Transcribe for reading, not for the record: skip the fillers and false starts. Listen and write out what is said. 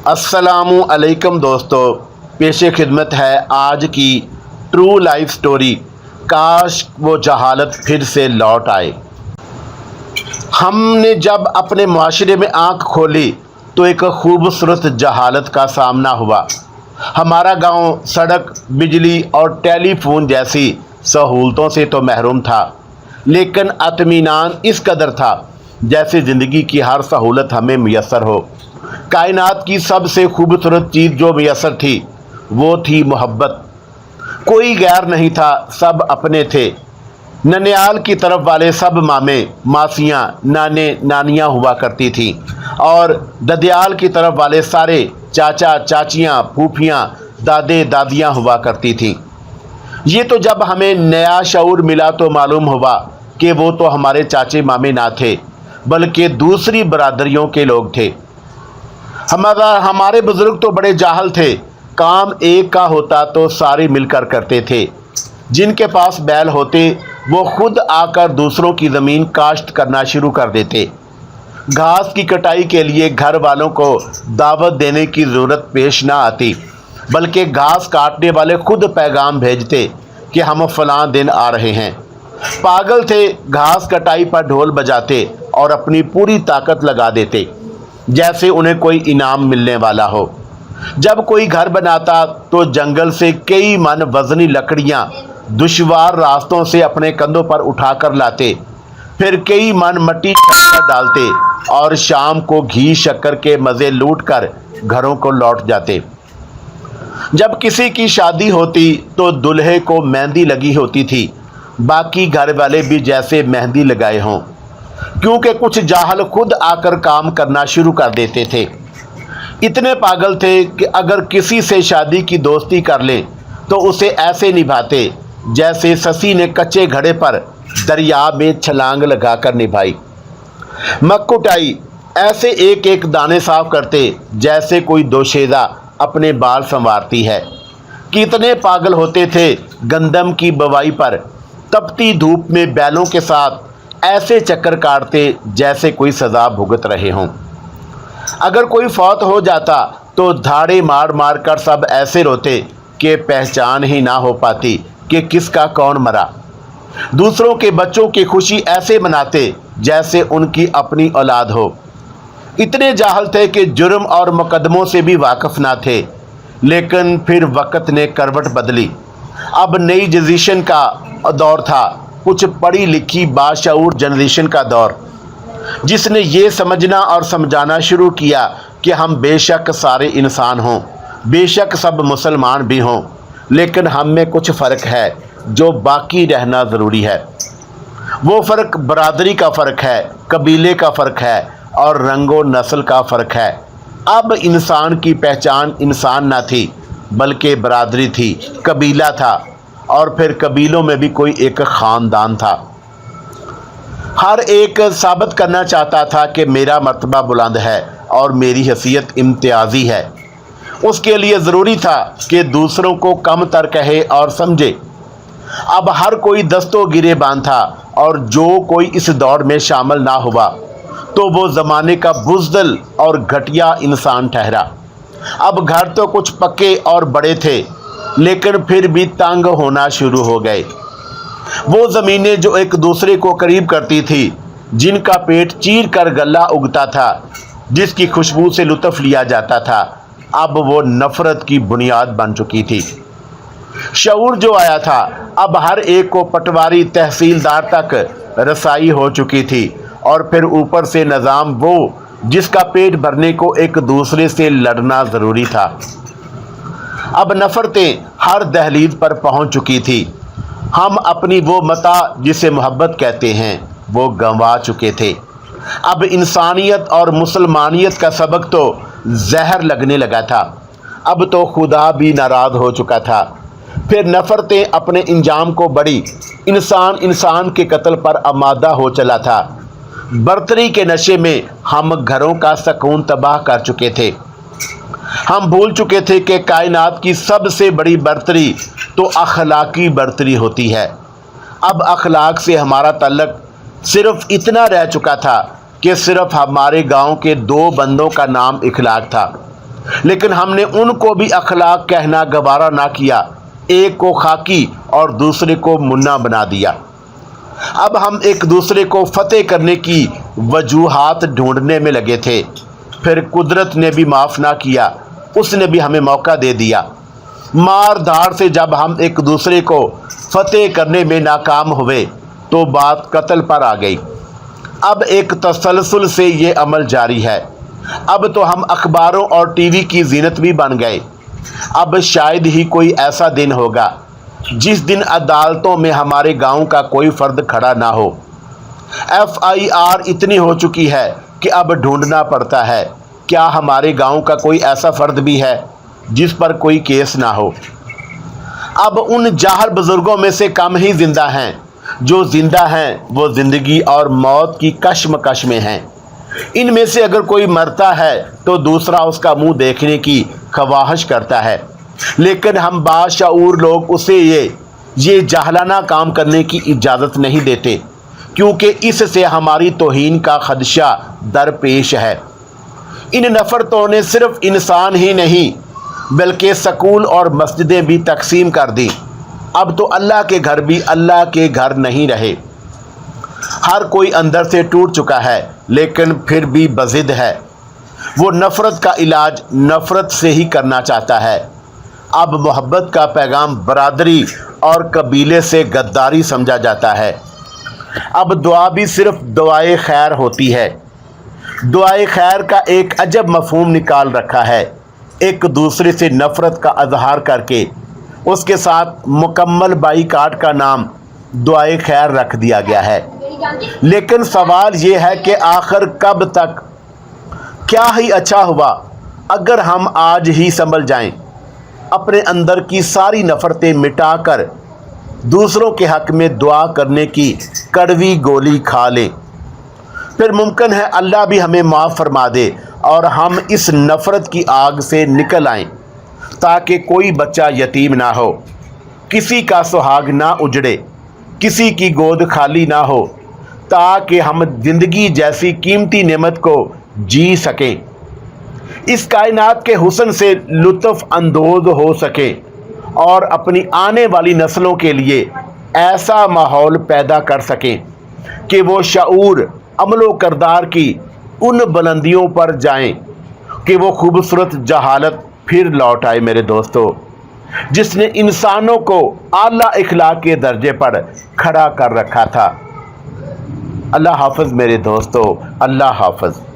अस्सलामु अलैकुम दोस्तों, पेश खिदमत है आज की ट्रू लाइफ स्टोरी। काश वो जहालत फिर से लौट आए। हमने जब अपने माशरे में आंख खोली तो एक खूबसूरत जहालत का सामना हुआ। हमारा गांव सड़क, बिजली और टेलीफोन जैसी सहूलतों से तो महरूम था, लेकिन इत्मीनान इस कदर था जैसे ज़िंदगी की हर सहूलत हमें मैसर हो। कायनात की सबसे खूबसूरत चीज़ जो मैसर थी वो थी मोहब्बत। कोई गैर नहीं था, सब अपने थे। ननियाल की तरफ वाले सब मामे मासियाँ नाने नानियाँ हुआ करती थीं और ददियाल की तरफ वाले सारे चाचा चाचियाँ फूफियाँ दादे दादियाँ हुआ करती थीं। ये तो जब हमें नया शऊर मिला तो मालूम हुआ कि वो तो हमारे चाचे मामे ना थे, बल्कि दूसरी बरादरियों के लोग थे। हमारे बुजुर्ग तो बड़े जाहल थे। काम एक का होता तो सारे मिलकर करते थे। जिनके पास बैल होते वो खुद आकर दूसरों की ज़मीन काश्त करना शुरू कर देते। घास की कटाई के लिए घर वालों को दावत देने की ज़रूरत पेश ना आती, बल्कि घास काटने वाले खुद पैगाम भेजते कि हम फलां दिन आ रहे हैं। पागल थे, घास कटाई पर ढोल बजाते और अपनी पूरी ताकत लगा देते जैसे उन्हें कोई इनाम मिलने वाला हो। जब कोई घर बनाता तो जंगल से कई मन वजनी लकड़ियां दुश्वार रास्तों से अपने कंधों पर उठाकर लाते, फिर कई मन मट्टी छत डालते और शाम को घी शक्कर के मज़े लूटकर घरों को लौट जाते। जब किसी की शादी होती तो दूल्हे को मेहंदी लगी होती थी, बाकी घर वाले भी जैसे मेहंदी लगाए हों, क्योंकि कुछ जाहल खुद आकर काम करना शुरू कर देते थे। इतने पागल थे कि अगर किसी से शादी की दोस्ती कर लें तो उसे ऐसे निभाते जैसे ससी ने कच्चे घड़े पर दरिया में छलांग लगाकर निभाई। मक्कुटाई ऐसे एक एक दाने साफ करते जैसे कोई दोशेदा अपने बाल संवारती है। कितने पागल होते थे गंदम की बवाई पर तपती धूप में बैलों के साथ ऐसे चक्कर काटते जैसे कोई सज़ा भुगत रहे हों। अगर कोई फौत हो जाता तो धाड़े मार मार कर सब ऐसे रोते कि पहचान ही ना हो पाती कि किसका कौन मरा। दूसरों के बच्चों की खुशी ऐसे मनाते जैसे उनकी अपनी औलाद हो। इतने जाहल थे कि जुर्म और मुकदमों से भी वाकिफ ना थे। लेकिन फिर वक़्त ने करवट बदली। अब नई जनरेशन का दौर था, कुछ पढ़ी लिखी बाशऊर जनरेशन का दौर, जिसने ये समझना और समझाना शुरू किया कि हम बेशक सारे इंसान हों, बेशक सब मुसलमान भी हों, लेकिन हम में कुछ फ़र्क है जो बाकी रहना ज़रूरी है। वो फ़र्क बरादरी का फ़र्क है, कबीले का फ़र्क है और रंगो नस्ल का फ़र्क है। अब इंसान की पहचान इंसान ना थी, बल्कि बरादरी थी, कबीला था, और फिर कबीलों में भी कोई एक ख़ानदान था। हर एक साबित करना चाहता था कि मेरा मर्तबा बुलंद है और मेरी हैसियत इम्तियाज़ी है। उसके लिए ज़रूरी था कि दूसरों को कम तर कहे और समझे। अब हर कोई दस्तों गिरेबान था और जो कोई इस दौड़ में शामिल ना हुआ तो वो ज़माने का बुज़दिल और घटिया इंसान ठहरा। अब घर तो कुछ पक्के और बड़े थे, लेकिन फिर भी तंग होना शुरू हो गए। वो ज़मीनें जो एक दूसरे को करीब करती थी, जिनका पेट चीर कर गला उगता था, जिसकी खुशबू से लुत्फ़ लिया जाता था, अब वो नफ़रत की बुनियाद बन चुकी थी। शऊर जो आया था, अब हर एक को पटवारी तहसीलदार तक रसाई हो चुकी थी, और फिर ऊपर से निज़ाम वो जिसका पेट भरने को एक दूसरे से लड़ना ज़रूरी था। अब नफ़रतें हर दहलीज पर पहुंच चुकी थी। हम अपनी वो मता जिसे मोहब्बत कहते हैं वो गंवा चुके थे। अब इंसानियत और मुसलमानियत का सबक तो जहर लगने लगा था। अब तो खुदा भी नाराज़ हो चुका था। फिर नफ़रतें अपने इंजाम को बढ़ी। इंसान इंसान के कत्ल पर आमादा हो चला था। बर्तरी के नशे में हम घरों का सुकून तबाह कर चुके थे। हम भूल चुके थे कि कायनात की सबसे बड़ी बर्तरी तो अखलाकी बर्तरी होती है। अब अखलाक से हमारा तल्लक सिर्फ इतना रह चुका था कि सिर्फ हमारे गांव के 2 बंदों का नाम इखलाक था। لیکن ہم نے ان کو بھی اخلاق کہنا گوارا نہ کیا، ایک کو خاکی اور دوسرے کو منا بنا دیا۔ اب ہم ایک دوسرے کو فتح کرنے کی وجوہات ڈھونڈنے میں لگے تھے، پھر قدرت نے بھی معاف نہ کیا، اس نے بھی ہمیں موقع دے دیا۔ مار دھاڑ سے جب ہم ایک دوسرے کو فتح کرنے میں ناکام ہوئے تو بات قتل پر آ گئی۔ اب ایک تسلسل سے یہ عمل جاری ہے۔ اب تو ہم اخباروں اور ٹی وی کی زینت بھی بن گئے۔ اب شاید ہی کوئی ایسا دن ہوگا جس دن عدالتوں میں ہمارے گاؤں کا کوئی فرد کھڑا نہ ہو۔ FIR اتنی ہو چکی ہے کہ اب ڈھونڈنا پڑتا ہے کیا ہمارے گاؤں کا کوئی ایسا فرد بھی ہے جس پر کوئی کیس نہ ہو۔ اب ان جاہل بزرگوں میں سے کم ہی زندہ ہیں، جو زندہ ہیں وہ زندگی اور موت کی کشمکش میں ہیں۔ ان میں سے اگر کوئی مرتا ہے تو دوسرا اس کا منہ دیکھنے کی خواہش کرتا ہے، لیکن ہم باشعور لوگ اسے یہ جاہلانہ کام کرنے کی اجازت نہیں دیتے، کیونکہ اس سے ہماری توہین کا خدشہ درپیش ہے۔ ان نفرتوں نے صرف انسان ہی نہیں بلکہ سکول اور مسجدیں بھی تقسیم کر دیں۔ اب تو اللہ کے گھر بھی اللہ کے گھر نہیں رہے۔ ہر کوئی اندر سے ٹوٹ چکا ہے لیکن پھر بھی بضد ہے۔ وہ نفرت کا علاج نفرت سے ہی کرنا چاہتا ہے۔ اب محبت کا پیغام برادری اور قبیلے سے غداری سمجھا جاتا ہے۔ اب دعا بھی صرف دعائے خیر ہوتی ہے۔ دعائے خیر کا ایک عجب مفہوم نکال رکھا ہے۔ ایک دوسرے سے نفرت کا اظہار کر کے اس کے ساتھ مکمل بائیکاٹ کا نام دعائے خیر رکھ دیا گیا ہے۔ لیکن سوال یہ ہے کہ آخر کب تک؟ کیا ہی اچھا ہوا اگر ہم آج ہی سنبھل جائیں، اپنے اندر کی ساری نفرتیں مٹا کر دوسروں کے حق میں دعا کرنے کی کڑوی گولی کھا لیں۔ پھر ممکن ہے اللہ بھی ہمیں معاف فرما دے اور ہم اس نفرت کی آگ سے نکل آئیں، تاکہ کوئی بچہ یتیم نہ ہو، کسی کا سہاگ نہ اجڑے، کسی کی گود خالی نہ ہو، تاکہ ہم زندگی جیسی قیمتی نعمت کو جی سکیں، اس کائنات کے حسن سے لطف اندوز ہو سکیں اور اپنی آنے والی نسلوں کے لیے ایسا ماحول پیدا کر سکیں کہ وہ شعور، عمل و کردار کی ان بلندیوں پر جائیں کہ وہ خوبصورت جہالت پھر لوٹ آئے میرے دوستو، جس نے انسانوں کو اعلیٰ اخلاق کے درجے پر کھڑا کر رکھا تھا۔ اللہ حافظ میرے دوستو، اللہ حافظ۔